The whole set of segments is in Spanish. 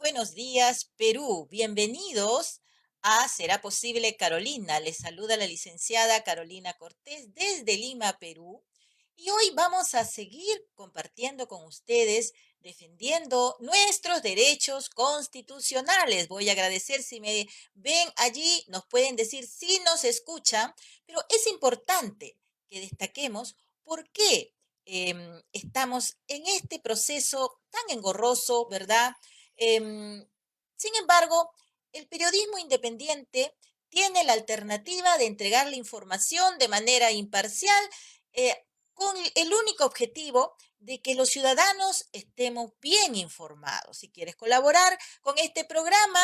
buenos días, Perú. Bienvenidos a Será Posible Carolina. Les saluda la licenciada Carolina Cortés desde Lima, Perú. Y hoy vamos a seguir compartiendo con ustedes, defendiendo nuestros derechos constitucionales. Voy a agradecer si me ven allí, nos pueden decir si nos escuchan, pero es importante que destaquemos por qué estamos en este proceso tan engorroso, ¿verdad? Em, Sin embargo, el periodismo independiente tiene la alternativa de entregar la información de manera imparcial, eh, con el único objetivo de que los ciudadanos estemos bien informados. Si quieres colaborar con este programa,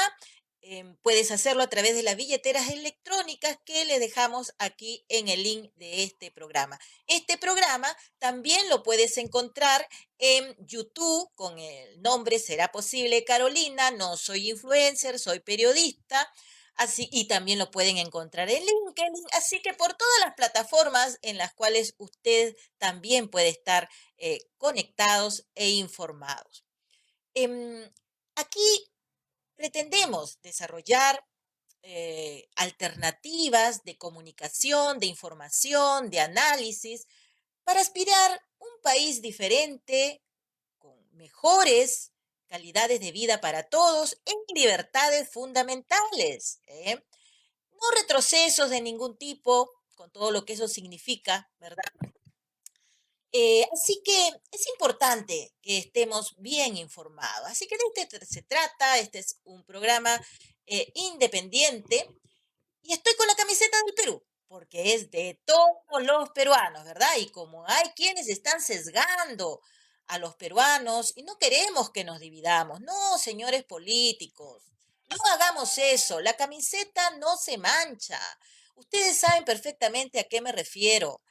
puedes hacerlo a través de las billeteras electrónicas que le dejamos aquí en el link de este programa. Este programa también lo puedes encontrar en YouTube con el nombre Será Posible Carolina. No soy influencer, soy periodista. Así, y también lo pueden encontrar en LinkedIn. Así que por todas las plataformas en las cuales usted también puede estar conectados e informados. Em, Aquí pretendemos desarrollar alternativas de comunicación, de información, de análisis, para aspirar un país diferente, con mejores calidades de vida para todos, en libertades fundamentales, ¿eh? No retrocesos de ningún tipo, con todo lo que eso significa, ¿verdad? Así que es importante que estemos bien informados. Así que de este se trata, este es un programa independiente y estoy con la camiseta del Perú, porque es de todos los peruanos, ¿verdad? Y como hay quienes están sesgando a los peruanos y no queremos que nos dividamos, no, señores políticos, no hagamos eso, la camiseta no se mancha. Ustedes saben perfectamente a qué me refiero.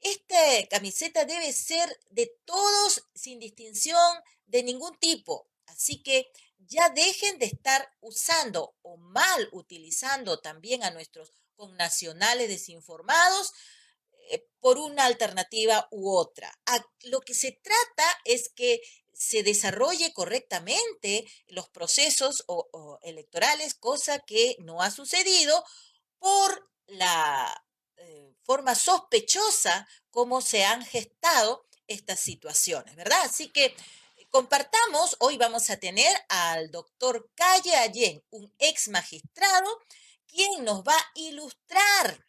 Esta camiseta debe ser de todos sin distinción de ningún tipo. Así que ya dejen de estar usando o mal utilizando también a nuestros connacionales desinformados por una alternativa u otra. Lo que se trata es que se desarrolle correctamente los procesos o electorales, cosa que no ha sucedido por la forma sospechosa como se han gestado estas situaciones, ¿verdad? Así que compartamos, hoy vamos a tener al doctor Calle Allén, un ex magistrado, quien nos va a ilustrar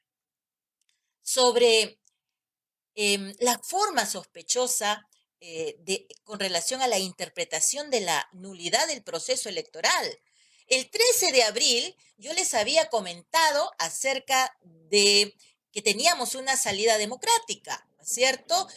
sobre la forma sospechosa con relación a la interpretación de la nulidad del proceso electoral. El 13 de abril yo les había comentado acerca de que teníamos una salida democrática, ¿no es cierto?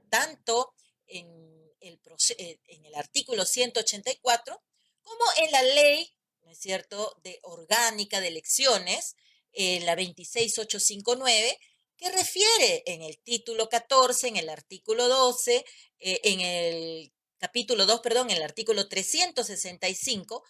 Tanto en el artículo 184 como en la ley, ¿no es cierto?, de orgánica de elecciones, la 26859, que refiere en el título 14, en el artículo 12, en el capítulo 2, perdón, en el artículo 365,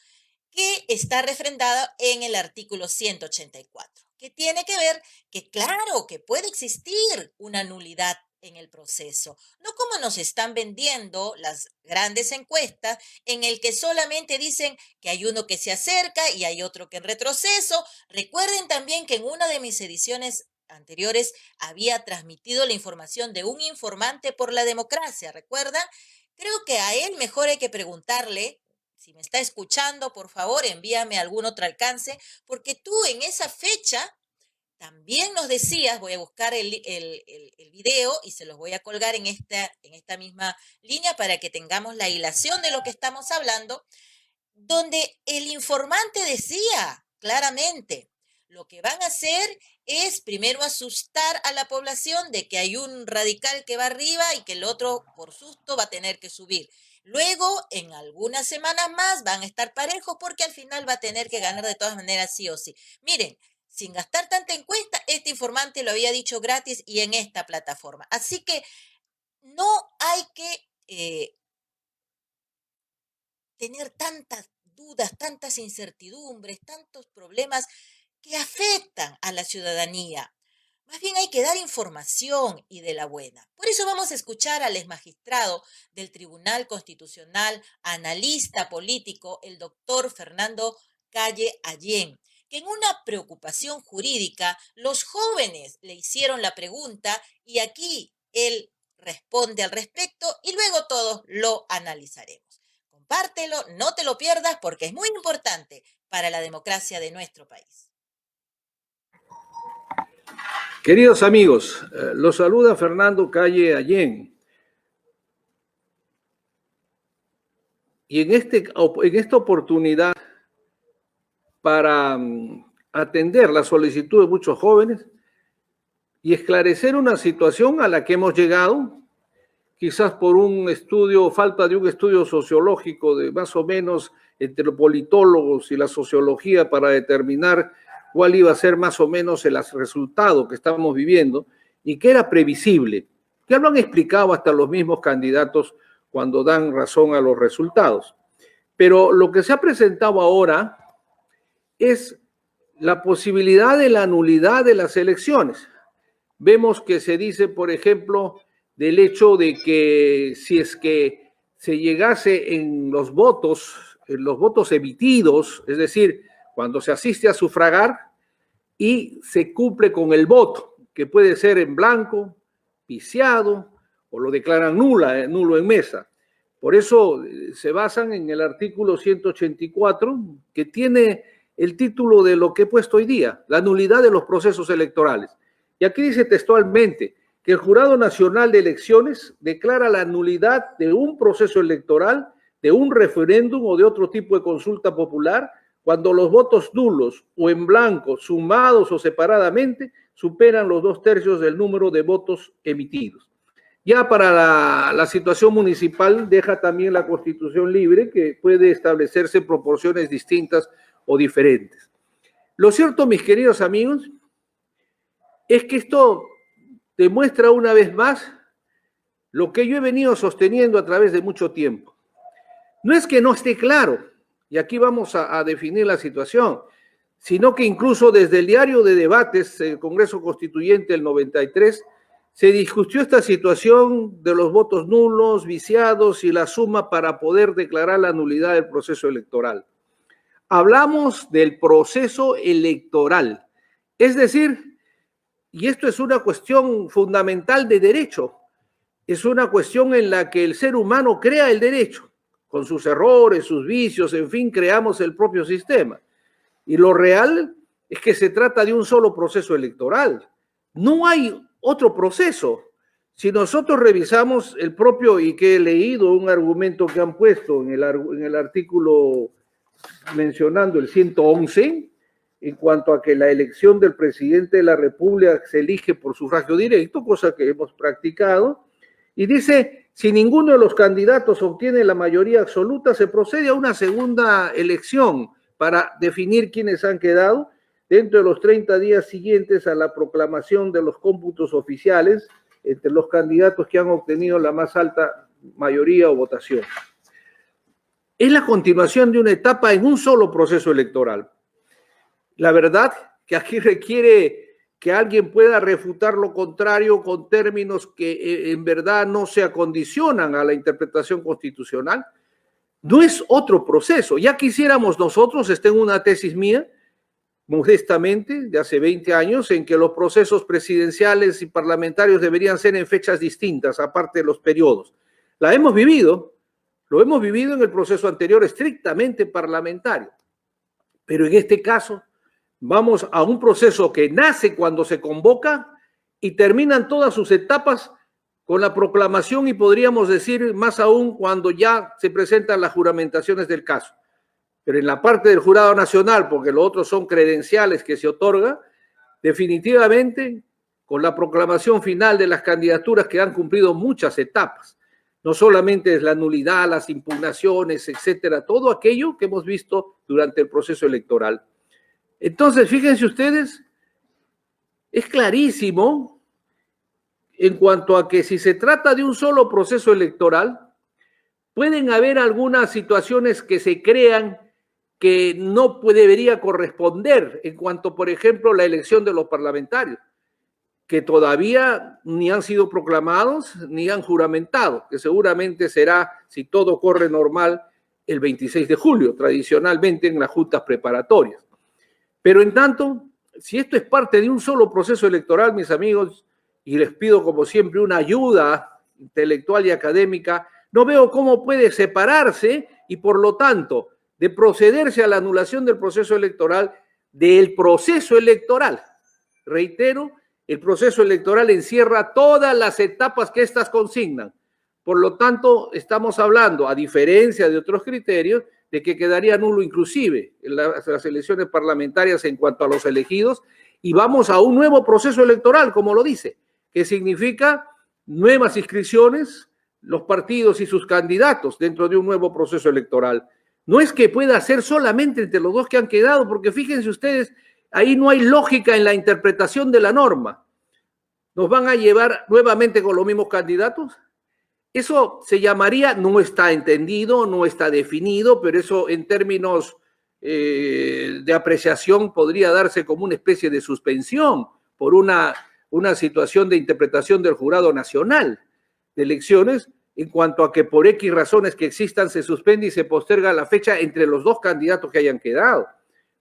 que está refrendada en el artículo 184, que tiene que ver que claro que puede existir una nulidad en el proceso, no como nos están vendiendo las grandes encuestas en el que solamente dicen que hay uno que se acerca y hay otro que en retroceso. Recuerden también que en una de mis ediciones anteriores había transmitido la información de un informante por la democracia, ¿recuerdan? Creo que a él mejor hay que preguntarle, si me está escuchando, por favor, envíame algún otro alcance, porque tú en esa fecha también nos decías, voy a buscar el video y se los voy a colgar en esta misma línea para que tengamos la hilación de lo que estamos hablando, donde el informante decía claramente, lo que van a hacer es primero asustar a la población de que hay un radical que va arriba y que el otro por susto va a tener que subir. Luego, en algunas semanas más, van a estar parejos porque al final va a tener que ganar de todas maneras sí o sí. Miren, sin gastar tanta encuesta, este informante lo había dicho gratis y en esta plataforma. Así que no hay que tener tantas dudas, tantas incertidumbres, tantos problemas que afectan a la ciudadanía. Más bien hay que dar información y de la buena. Por eso vamos a escuchar al exmagistrado del Tribunal Constitucional, analista político, el doctor Fernando Calle Allén, que en una preocupación jurídica los jóvenes le hicieron la pregunta y aquí él responde al respecto y luego todos lo analizaremos. Compártelo, no te lo pierdas porque es muy importante para la democracia de nuestro país. Queridos amigos, los saluda Fernando Calle Allén. Y en esta oportunidad, para atender la solicitud de muchos jóvenes y esclarecer una situación a la que hemos llegado, quizás por un estudio, falta de un estudio sociológico de más o menos entre los politólogos y la sociología para determinar cuál iba a ser más o menos el resultado que estábamos viviendo y que era previsible. Ya lo han explicado hasta los mismos candidatos cuando dan razón a los resultados. Pero lo que se ha presentado ahora es la posibilidad de la nulidad de las elecciones. Vemos que se dice, por ejemplo, del hecho de que si es que se llegase en los votos emitidos, es decir, cuando se asiste a sufragar y se cumple con el voto, que puede ser en blanco, viciado, o lo declaran nulo en mesa. Por eso se basan en el artículo 184, que tiene el título de lo que he puesto hoy día, la nulidad de los procesos electorales. Y aquí dice textualmente que el Jurado Nacional de Elecciones declara la nulidad de un proceso electoral, de un referéndum o de otro tipo de consulta popular, cuando los votos nulos o en blanco, sumados o separadamente, superan los 2/3 del número de votos emitidos. Ya para la situación municipal deja también la Constitución libre, que puede establecerse proporciones distintas o diferentes. Lo cierto, mis queridos amigos, es que esto demuestra una vez más lo que yo he venido sosteniendo a través de mucho tiempo. No es que no esté claro, y aquí vamos a definir la situación, sino que incluso desde el diario de debates, el Congreso Constituyente del 93, se discutió esta situación de los votos nulos, viciados y la suma para poder declarar la nulidad del proceso electoral. Hablamos del proceso electoral, es decir, y esto es una cuestión fundamental de derecho, es una cuestión en la que el ser humano crea el derecho, con sus errores, sus vicios, en fin, creamos el propio sistema. Y lo real es que se trata de un solo proceso electoral. No hay otro proceso. Si nosotros revisamos el propio, y que he leído un argumento que han puesto en el artículo mencionando el 111, en cuanto a que la elección del presidente de la República se elige por sufragio directo, cosa que hemos practicado, y dice, si ninguno de los candidatos obtiene la mayoría absoluta, se procede a una segunda elección para definir quiénes han quedado dentro de los 30 días siguientes a la proclamación de los cómputos oficiales entre los candidatos que han obtenido la más alta mayoría o votación. Es la continuación de una etapa en un solo proceso electoral. La verdad que aquí requiere que alguien pueda refutar lo contrario con términos que en verdad no se acondicionan a la interpretación constitucional. No es otro proceso. Ya quisiéramos nosotros, está en una tesis mía, modestamente, de hace 20 años, en que los procesos presidenciales y parlamentarios deberían ser en fechas distintas, aparte de los periodos. La hemos vivido, lo hemos vivido en el proceso anterior estrictamente parlamentario. Pero en este caso, vamos a un proceso que nace cuando se convoca y terminan todas sus etapas con la proclamación y podríamos decir más aún cuando ya se presentan las juramentaciones del caso. Pero en la parte del Jurado Nacional, porque los otros son credenciales que se otorga, definitivamente con la proclamación final de las candidaturas que han cumplido muchas etapas. No solamente es la nulidad, las impugnaciones, etcétera, todo aquello que hemos visto durante el proceso electoral. Entonces, fíjense ustedes, es clarísimo en cuanto a que si se trata de un solo proceso electoral, pueden haber algunas situaciones que se crean que no debería corresponder en cuanto, por ejemplo, la elección de los parlamentarios. que todavía ni han sido proclamados ni han juramentado, que seguramente será, si todo corre normal, el 26 de julio, tradicionalmente en las juntas preparatorias. Pero en tanto, si esto es parte de un solo proceso electoral, mis amigos, y les pido como siempre una ayuda intelectual y académica, no veo cómo puede separarse y por lo tanto de procederse a la anulación del proceso electoral del proceso electoral. Reitero, el proceso electoral encierra todas las etapas que éstas consignan. Por lo tanto, estamos hablando, a diferencia de otros criterios, de que quedaría nulo inclusive en las elecciones parlamentarias en cuanto a los elegidos, y vamos a un nuevo proceso electoral, como lo dice, que significa nuevas inscripciones, los partidos y sus candidatos dentro de un nuevo proceso electoral. No es que pueda ser solamente entre los dos que han quedado, porque fíjense ustedes, ahí no hay lógica en la interpretación de la norma. ¿Nos van a llevar nuevamente con los mismos candidatos? Eso se llamaría, no está entendido, no está definido, pero eso en términos de apreciación podría darse como una especie de suspensión por una situación de interpretación del Jurado Nacional de Elecciones, en cuanto a que por X razones que existan se suspende y se posterga la fecha entre los dos candidatos que hayan quedado.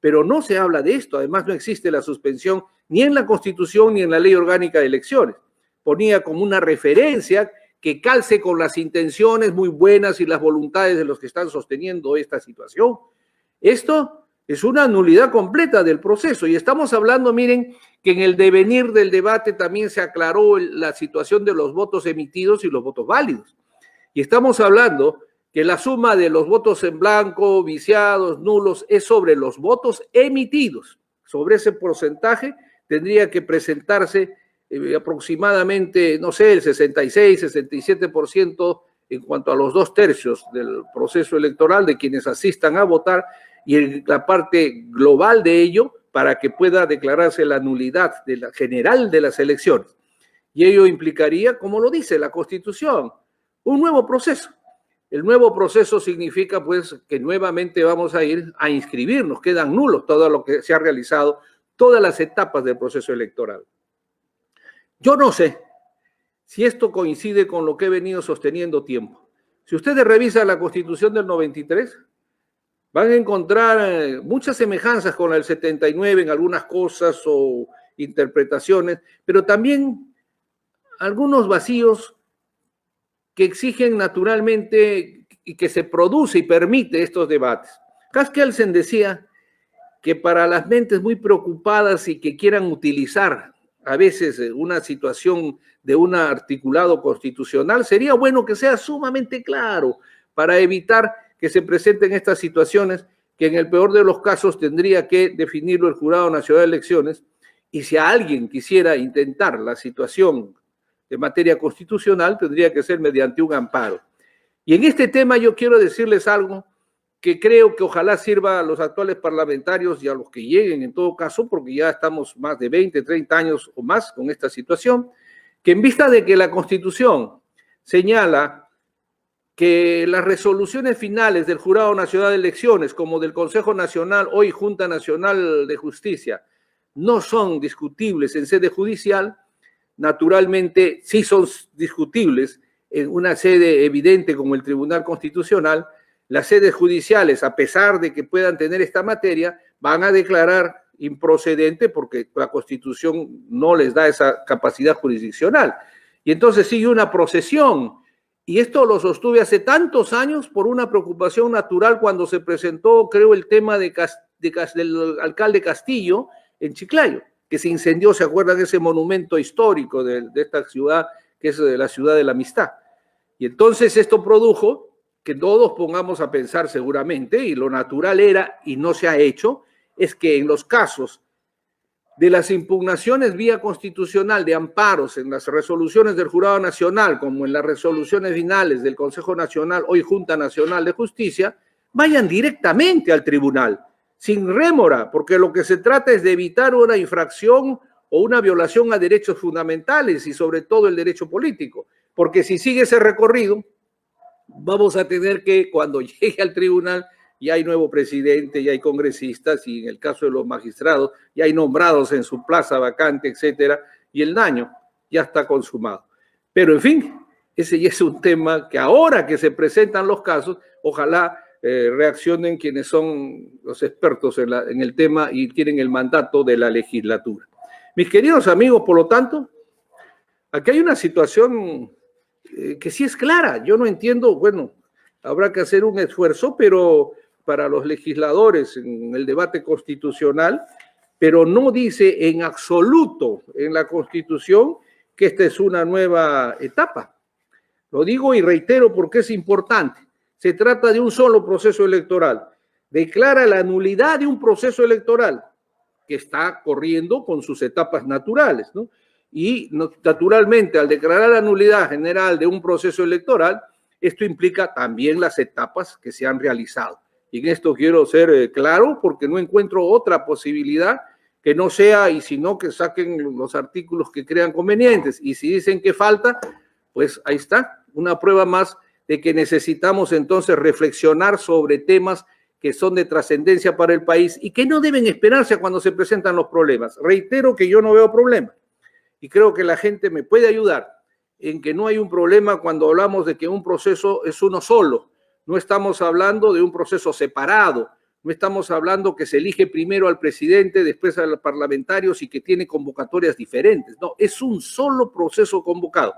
Pero no se habla de esto, además no existe la suspensión ni en la Constitución ni en la Ley Orgánica de Elecciones. Ponía como una referencia que calce con las intenciones muy buenas y las voluntades de los que están sosteniendo esta situación. Esto es una nulidad completa del proceso y estamos hablando, miren, que en el devenir del debate también se aclaró la situación de los votos emitidos y los votos válidos. Y estamos hablando que la suma de los votos en blanco, viciados, nulos, es sobre los votos emitidos. Sobre ese porcentaje tendría que presentarse aproximadamente, no sé, el 66, 67% en cuanto a los 2/3 del proceso electoral de quienes asistan a votar y la parte global de ello para que pueda declararse la nulidad general de las elecciones. Y ello implicaría, como lo dice la Constitución, un nuevo proceso. El nuevo proceso significa, pues, que nuevamente vamos a ir a inscribirnos, quedan nulos todo lo que se ha realizado, todas las etapas del proceso electoral. Yo no sé si esto coincide con lo que he venido sosteniendo tiempo. Si ustedes revisan la Constitución del 93, van a encontrar muchas semejanzas con la del 79 en algunas cosas o interpretaciones, pero también algunos vacíos que exigen naturalmente y que se produce y permite estos debates. Kelsen decía que para las mentes muy preocupadas y que quieran utilizar a veces una situación de un articulado constitucional, sería bueno que sea sumamente claro para evitar que se presenten estas situaciones que en el peor de los casos tendría que definirlo el Jurado Nacional de Elecciones, y si a alguien quisiera intentar la situación de materia constitucional, tendría que ser mediante un amparo. Y en este tema yo quiero decirles algo que creo que ojalá sirva a los actuales parlamentarios y a los que lleguen en todo caso, porque ya estamos más de 20, 30 años o más con esta situación, que en vista de que la Constitución señala que las resoluciones finales del Jurado Nacional de Elecciones, como del Consejo Nacional, hoy Junta Nacional de Justicia, no son discutibles en sede judicial, naturalmente sí son discutibles en una sede evidente como el Tribunal Constitucional. Las sedes judiciales, a pesar de que puedan tener esta materia, van a declarar improcedente porque la Constitución no les da esa capacidad jurisdiccional. Y entonces sigue una procesión. Y esto lo sostuve hace tantos años por una preocupación natural cuando se presentó, creo, el tema del alcalde Castillo en Chiclayo, que se incendió, ¿se acuerdan? Ese monumento histórico de esta ciudad, que es la ciudad de la amistad. Y entonces esto produjo que todos pongamos a pensar seguramente, y lo natural era, y no se ha hecho, es que en los casos de las impugnaciones vía constitucional de amparos en las resoluciones del Jurado Nacional, como en las resoluciones finales del Consejo Nacional, hoy Junta Nacional de Justicia, vayan directamente al tribunal, sin rémora, porque lo que se trata es de evitar una infracción o una violación a derechos fundamentales y sobre todo el derecho político, porque si sigue ese recorrido, vamos a tener que, cuando llegue al tribunal, ya hay nuevo presidente, ya hay congresistas y en el caso de los magistrados, ya hay nombrados en su plaza vacante, etcétera, y el daño ya está consumado. Pero, en fin, ese ya es un tema que ahora que se presentan los casos, ojalá reaccionen quienes son los expertos en el tema y tienen el mandato de la legislatura. Mis queridos amigos, por lo tanto, aquí hay una situación que sí es clara. Yo no entiendo, bueno, habrá que hacer un esfuerzo, pero para los legisladores en el debate constitucional, pero no dice en absoluto en la Constitución que esta es una nueva etapa. Lo digo y reitero porque es importante. Se trata de un solo proceso electoral. Declara la nulidad de un proceso electoral que está corriendo con sus etapas naturales, ¿no? Y naturalmente, al declarar la nulidad general de un proceso electoral, esto implica también las etapas que se han realizado. Y en esto quiero ser claro porque no encuentro otra posibilidad que no sea, y si no, que saquen los artículos que crean convenientes. Y si dicen que falta, pues ahí está, una prueba más de que necesitamos entonces reflexionar sobre temas que son de trascendencia para el país y que no deben esperarse a cuando se presentan los problemas. Reitero que yo no veo problema y creo que la gente me puede ayudar en que no hay un problema cuando hablamos de que un proceso es uno solo. No estamos hablando de un proceso separado, no estamos hablando que se elige primero al presidente, después a los parlamentarios y que tiene convocatorias diferentes. No, es un solo proceso convocado.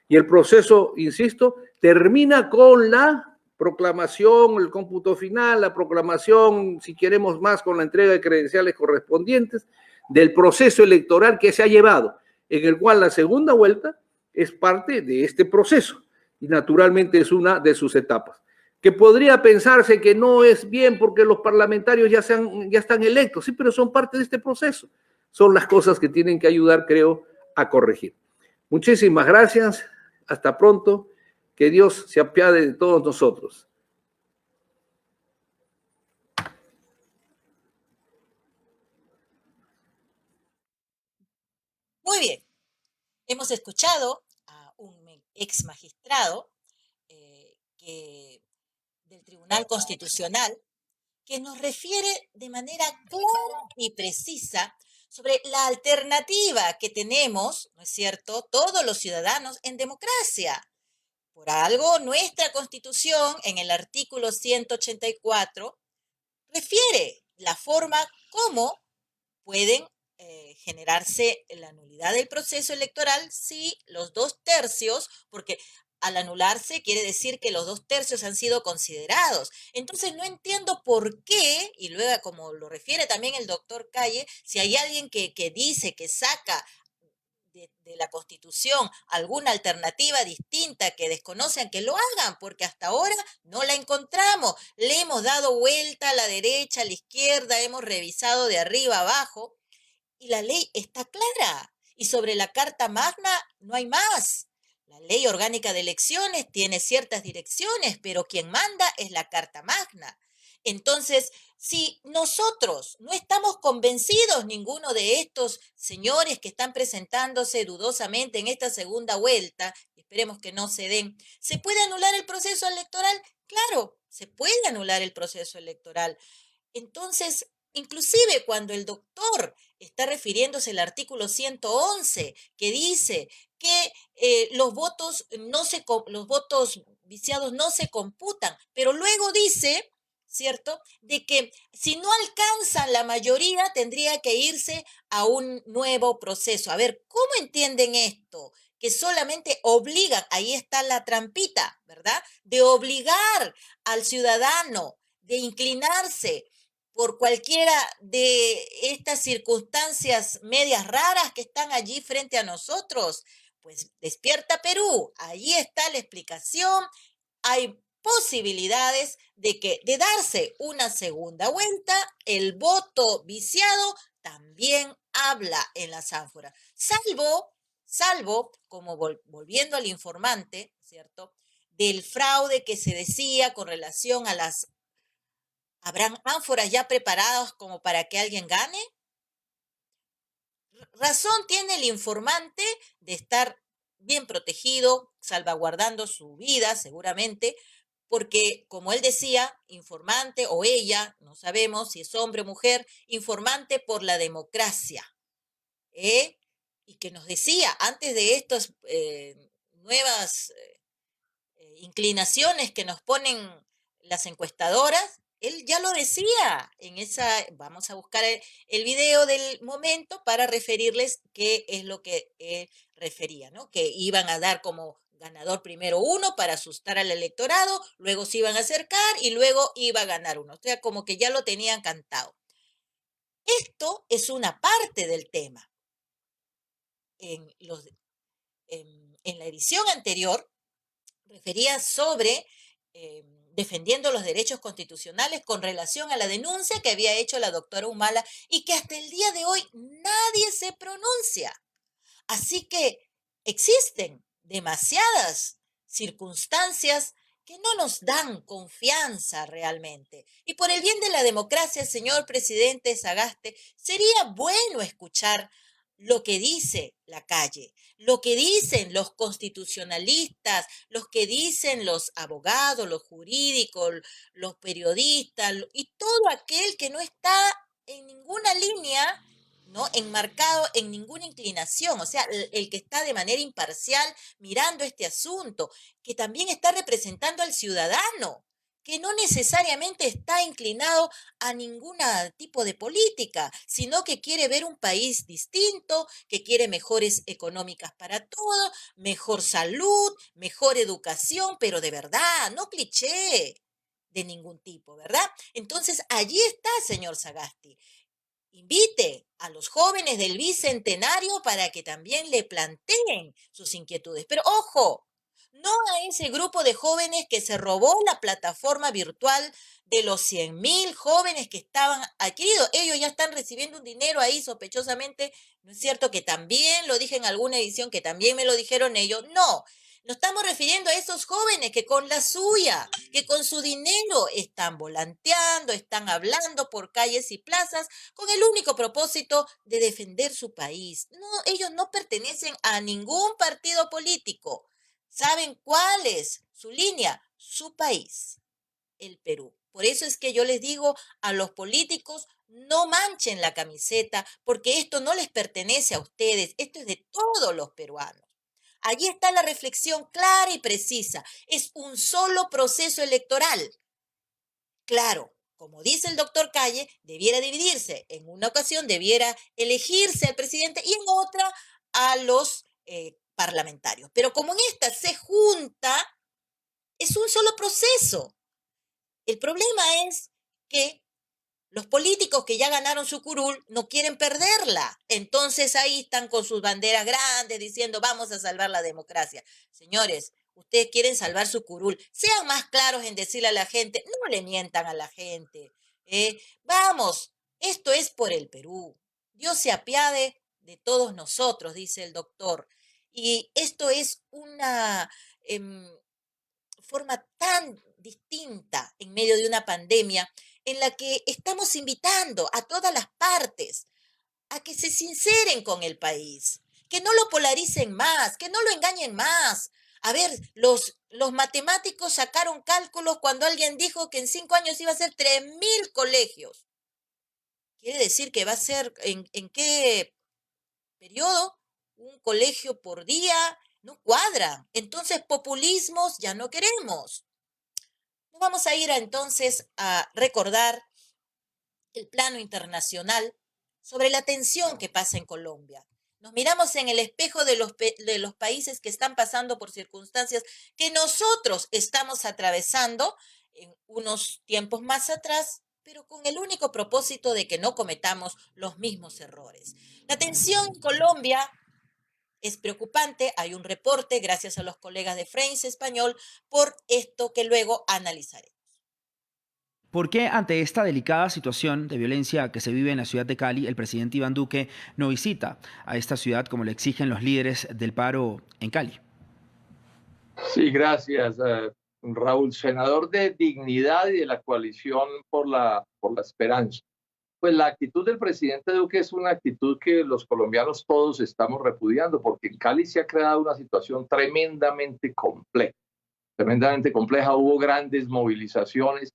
Y el proceso, insisto, termina con la proclamación, el cómputo final, la proclamación, si queremos más, con la entrega de credenciales correspondientes del proceso electoral que se ha llevado, en el cual la segunda vuelta es parte de este proceso y naturalmente es una de sus etapas. Que podría pensarse que no es bien porque los parlamentarios ya están electos, sí, pero son parte de este proceso. Son las cosas que tienen que ayudar, creo, a corregir. Muchísimas gracias. Hasta pronto. Que Dios se apiade de todos nosotros. Muy bien. Hemos escuchado a un ex magistrado del Tribunal Constitucional que nos refiere de manera clara y precisa sobre la alternativa que tenemos, ¿no es cierto?, todos los ciudadanos en democracia. Por algo, nuestra Constitución, en el artículo 184, refiere la forma como pueden generarse la nulidad del proceso electoral si los 2/3, porque al anularse quiere decir que los 2/3 han sido considerados. Entonces no entiendo por qué, y luego como lo refiere también el doctor Calle, si hay alguien que dice que saca de la Constitución alguna alternativa distinta que desconocen, que lo hagan, porque hasta ahora no la encontramos. Le hemos dado vuelta a la derecha, a la izquierda, hemos revisado de arriba abajo y la ley está clara. Y sobre la Carta Magna no hay más. La ley orgánica de elecciones tiene ciertas direcciones, pero quien manda es la Carta Magna. Entonces, si nosotros no estamos convencidos, ninguno de estos señores que están presentándose dudosamente en esta segunda vuelta, esperemos que no se den, ¿se puede anular el proceso electoral? Claro, se puede anular el proceso electoral. Entonces, inclusive cuando el doctor está refiriéndose al artículo 111, que dice que los votos viciados no se computan, pero luego dice, ¿cierto?, de que si no alcanzan la mayoría tendría que irse a un nuevo proceso. A ver, ¿cómo entienden esto? Que solamente obligan, ahí está la trampita, ¿verdad? De obligar al ciudadano, de inclinarse por cualquiera de estas circunstancias medias raras que están allí frente a nosotros. Pues despierta Perú, ahí está la explicación. Hay posibilidades de darse una segunda vuelta. El voto viciado también habla en las ánforas, salvo, como volviendo al informante, ¿cierto?, del fraude que se decía con relación a las. ¿Habrán ánforas ya preparadas como para que alguien gane? Razón tiene el informante de estar bien protegido, salvaguardando su vida seguramente, porque como él decía, informante o ella, no sabemos si es hombre o mujer, informante por la democracia. ¿Eh? y que nos decía, antes de estas nuevas inclinaciones que nos ponen las encuestadoras, él ya lo decía en esa, vamos a buscar el video del momento para referirles qué es lo que refería, ¿no? Que iban a dar como ganador primero uno para asustar al electorado, luego se iban a acercar y luego iba a ganar uno. O sea, como que ya lo tenían cantado. Esto es una parte del tema. En, los, en la edición anterior refería sobre defendiendo los derechos constitucionales con relación a la denuncia que había hecho la doctora Humala y que hasta el día de hoy nadie se pronuncia. Así que existen demasiadas circunstancias que no nos dan confianza realmente. Y por el bien de la democracia, señor presidente Sagaste, sería bueno escuchar lo que dice la calle, lo que dicen los constitucionalistas, los que dicen los abogados, los jurídicos, los periodistas y todo aquel que no está en ninguna línea, ¿no? Enmarcado en ninguna inclinación, o sea, el que está de manera imparcial mirando este asunto, que también está representando al ciudadano, que no necesariamente está inclinado a ningún tipo de política, sino que quiere ver un país distinto, que quiere mejores económicas para todos, mejor salud, mejor educación, pero de verdad, no cliché de ningún tipo, ¿verdad? Entonces, allí está, señor Sagasti. Invite a los jóvenes del Bicentenario para que también le planteen sus inquietudes. Pero ojo, no a ese grupo de jóvenes que se robó la plataforma virtual de los 100.000 jóvenes que estaban adquiridos. Ellos ya están recibiendo un dinero ahí sospechosamente. ¿No es cierto que también lo dije en alguna edición, que también me lo dijeron ellos? No, nos estamos refiriendo a esos jóvenes que con la suya, que con su dinero están volanteando, están hablando por calles y plazas con el único propósito de defender su país. No, ellos no pertenecen a ningún partido político. ¿Saben cuál es su línea? Su país, el Perú. Por eso es que yo les digo a los políticos, no manchen la camiseta, porque esto no les pertenece a ustedes, esto es de todos los peruanos. Allí está la reflexión clara y precisa. Es un solo proceso electoral. Claro, como dice el doctor Calle, debiera dividirse. En una ocasión debiera elegirse al presidente y en otra a los parlamentarios. Pero como en esta se junta, es un solo proceso. El problema es que los políticos que ya ganaron su curul no quieren perderla. Entonces ahí están con sus banderas grandes diciendo vamos a salvar la democracia. Señores, ustedes quieren salvar su curul. Sean más claros en decirle a la gente, no le mientan a la gente. Vamos, esto es por el Perú. Dios se apiade de todos nosotros, dice el doctor. Y esto es una forma tan distinta en medio de una pandemia en la que estamos invitando a todas las partes a que se sinceren con el país, que no lo polaricen más, que no lo engañen más. A ver, los matemáticos sacaron cálculos cuando alguien dijo que en 5 años iba a ser 3.000 colegios. Quiere decir que va a ser, ¿en qué periodo? Un colegio por día, no cuadra. Entonces, populismos ya no queremos. Vamos a ir entonces a recordar el plano internacional sobre la tensión que pasa en Colombia. Nos miramos en el espejo de los países que están pasando por circunstancias que nosotros estamos atravesando en unos tiempos más atrás, pero con el único propósito de que no cometamos los mismos errores. La tensión en Colombia es preocupante. Hay un reporte, gracias a los colegas de France Español, por esto que luego analizaré. ¿Por qué ante esta delicada situación de violencia que se vive en la ciudad de Cali, el presidente Iván Duque no visita a esta ciudad como le exigen los líderes del paro en Cali? Sí, gracias, Raúl, senador de Dignidad y de la Coalición por la Esperanza. Pues la actitud del presidente Duque es una actitud que los colombianos todos estamos repudiando, porque en Cali se ha creado una situación tremendamente compleja, tremendamente compleja. Hubo grandes movilizaciones,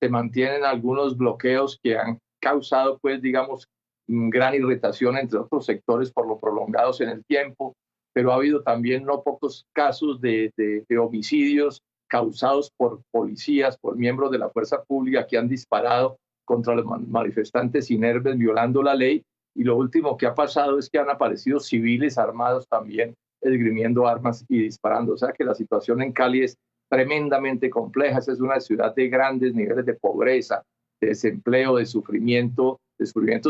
se mantienen algunos bloqueos que han causado, pues, digamos, gran irritación entre otros sectores por lo prolongados en el tiempo, pero ha habido también no pocos casos de homicidios causados por policías, por miembros de la fuerza pública que han disparado contra los manifestantes inermes violando la ley. Y lo último que ha pasado es que han aparecido civiles armados también esgrimiendo armas y disparando. O sea que la situación en Cali es tremendamente compleja. Es una ciudad de grandes niveles de pobreza, de desempleo, de sufrimiento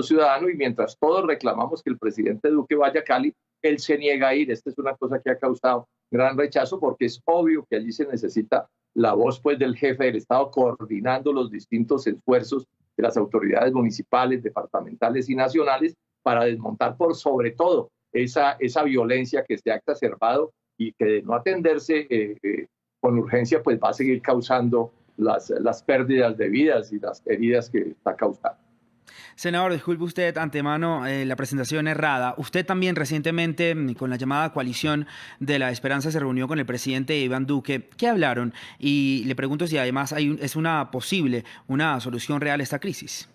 ciudadano, y mientras todos reclamamos que el presidente Duque vaya a Cali, él se niega a ir. Esta es una cosa que ha causado gran rechazo porque es obvio que allí se necesita la voz pues del jefe del Estado coordinando los distintos esfuerzos de las autoridades municipales, departamentales y nacionales para desmontar por sobre todo esa violencia que se ha exacerbado y que de no atenderse con urgencia pues va a seguir causando las pérdidas de vidas y las heridas que está causando. Senador, disculpe usted antemano la presentación errada. Usted también recientemente, con la llamada coalición de la Esperanza, se reunió con el presidente Iván Duque. ¿Qué hablaron? Y le pregunto si además es una solución real a esta crisis.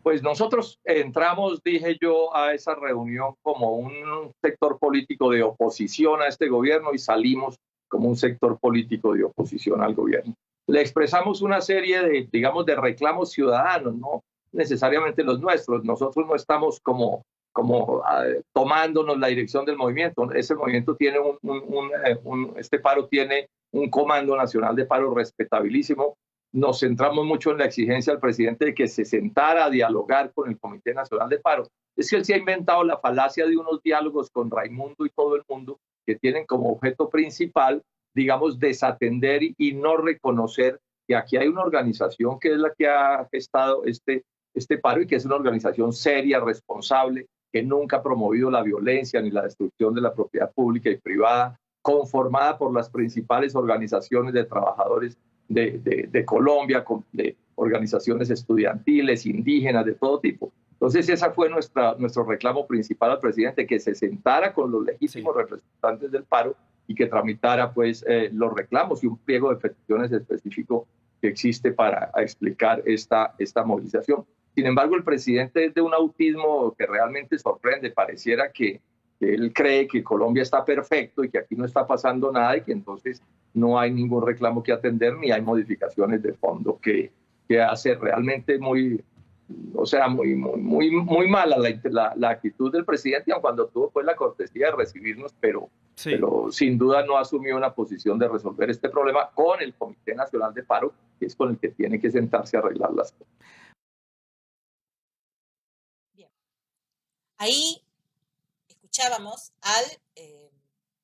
Pues nosotros entramos, dije yo, a esa reunión como un sector político de oposición a este gobierno y salimos como un sector político de oposición al gobierno. Le expresamos una serie de, digamos, de reclamos ciudadanos, no necesariamente los nuestros. Nosotros no estamos como tomándonos la dirección del movimiento. Ese movimiento tiene este paro tiene un Comando Nacional de Paro respetabilísimo. Nos centramos mucho en la exigencia al presidente de que se sentara a dialogar con el Comité Nacional de Paro. Es que él se ha inventado la falacia de unos diálogos con Raimundo y todo el mundo que tienen como objeto principal, digamos, desatender y no reconocer que aquí hay una organización que es la que ha gestado este paro y que es una organización seria, responsable, que nunca ha promovido la violencia ni la destrucción de la propiedad pública y privada, conformada por las principales organizaciones de trabajadores de Colombia, de organizaciones estudiantiles, indígenas, de todo tipo. Entonces, ese fue nuestro reclamo principal al presidente, que se sentara con los legítimos representantes del paro y que tramitara pues, los reclamos y un pliego de peticiones específico que existe para explicar esta movilización. Sin embargo, el presidente es de un autismo que realmente sorprende. Pareciera que él cree que Colombia está perfecto y que aquí no está pasando nada y que entonces no hay ningún reclamo que atender ni hay modificaciones de fondo que hace realmente muy mala la actitud del presidente, aun cuando tuvo pues la cortesía de recibirnos, pero sin duda no asumió una posición de resolver este problema con el Comité Nacional de Paro, que es con el que tiene que sentarse a arreglar las cosas. Bien. Ahí escuchábamos al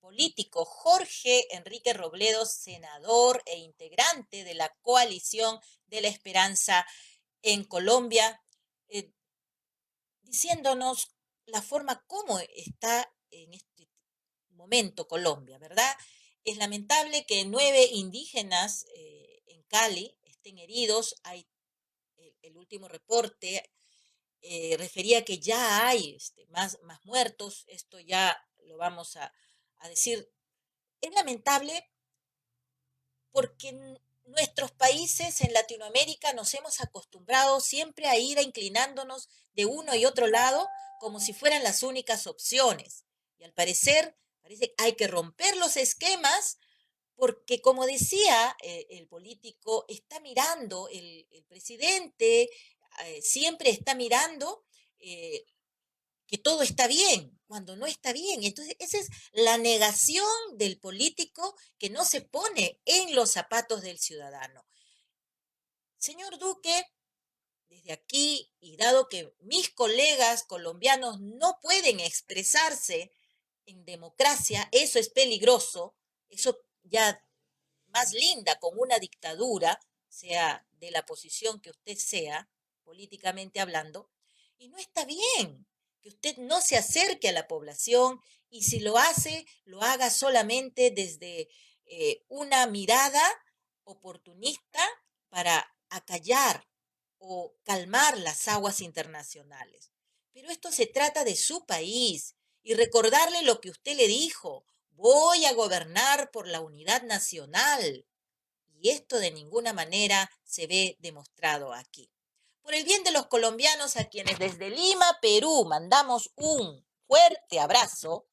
político Jorge Enrique Robledo, senador e integrante de la coalición de la Esperanza en Colombia, diciéndonos la forma como está en este momento Colombia, ¿verdad? Es lamentable que 9 indígenas en Cali estén heridos. Hay el último reporte refería que ya hay más muertos. Esto ya lo vamos a decir. Es lamentable porque nuestros países en Latinoamérica nos hemos acostumbrado siempre a ir inclinándonos de uno y otro lado como si fueran las únicas opciones. Y al parecer, parece que hay que romper los esquemas porque, como decía el político, está mirando, el presidente siempre está mirando que todo está bien, cuando no está bien. Entonces, esa es la negación del político que no se pone en los zapatos del ciudadano. Señor Duque, desde aquí, y dado que mis colegas colombianos no pueden expresarse en democracia, eso es peligroso, eso ya más linda con una dictadura, sea de la posición que usted sea, políticamente hablando, y no está bien que usted no se acerque a la población y si lo hace, lo haga solamente desde una mirada oportunista para acallar o calmar las aguas internacionales. Pero esto se trata de su país y recordarle lo que usted le dijo: voy a gobernar por la unidad nacional. Y esto de ninguna manera se ve demostrado aquí. por el bien de los colombianos a quienes desde Lima, Perú, mandamos un fuerte abrazo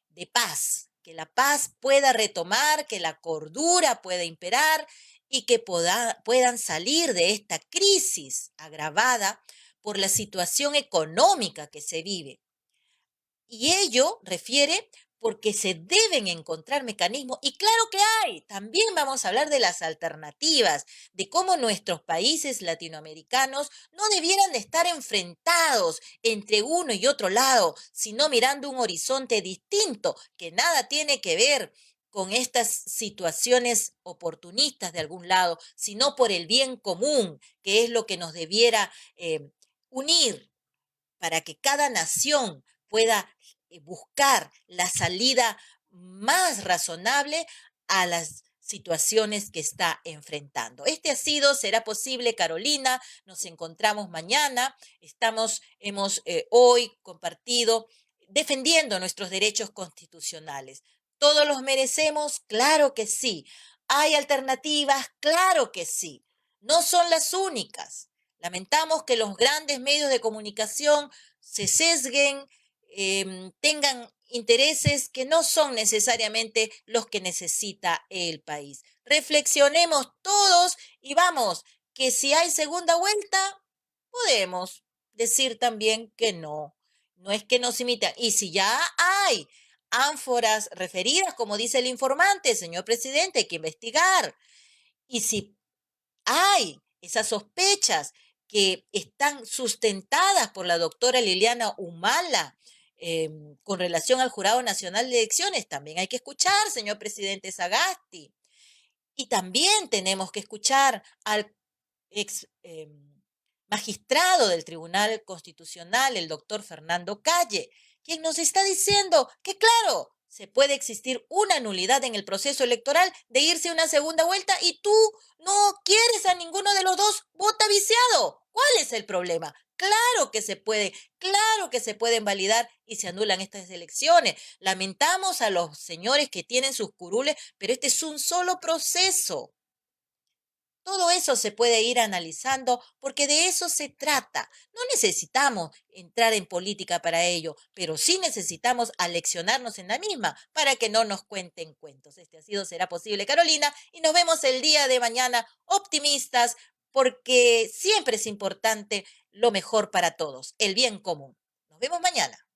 de paz, que la paz pueda retomar, que la cordura pueda imperar y que puedan salir de esta crisis agravada por la situación económica que se vive. Y ello refiere porque se deben encontrar mecanismos, y claro que hay, también vamos a hablar de las alternativas, de cómo nuestros países latinoamericanos no debieran de estar enfrentados entre uno y otro lado, sino mirando un horizonte distinto, que nada tiene que ver con estas situaciones oportunistas de algún lado, sino por el bien común, que es lo que nos debiera unir para que cada nación pueda buscar la salida más razonable a las situaciones que está enfrentando. Será posible, Carolina. Nos encontramos mañana. Hemos hoy compartido defendiendo nuestros derechos constitucionales. ¿Todos los merecemos? Claro que sí. ¿Hay alternativas? Claro que sí. No son las únicas. Lamentamos que los grandes medios de comunicación se sesguen, tengan intereses que no son necesariamente los que necesita el país. Reflexionemos todos y vamos, que si hay segunda vuelta, podemos decir también que no. No es que nos imitan. Y si ya hay ánforas referidas, como dice el informante, señor presidente, hay que investigar. Y si hay esas sospechas que están sustentadas por la doctora Liliana Humala con relación al Jurado Nacional de Elecciones. También hay que escuchar, señor presidente Sagasti. Y también tenemos que escuchar al ex magistrado del Tribunal Constitucional, el doctor Fernando Calle, quien nos está diciendo que, claro, se puede existir una nulidad en el proceso electoral de irse a una segunda vuelta y tú no quieres a ninguno de los dos, vota viciado. ¿Cuál es el problema? Claro que se pueden validar y se anulan estas elecciones. Lamentamos a los señores que tienen sus curules, pero este es un solo proceso. Todo eso se puede ir analizando porque de eso se trata. No necesitamos entrar en política para ello, pero sí necesitamos aleccionarnos en la misma para que no nos cuenten cuentos. Será posible, Carolina, y nos vemos el día de mañana optimistas porque siempre es importante lo mejor para todos, el bien común. Nos vemos mañana.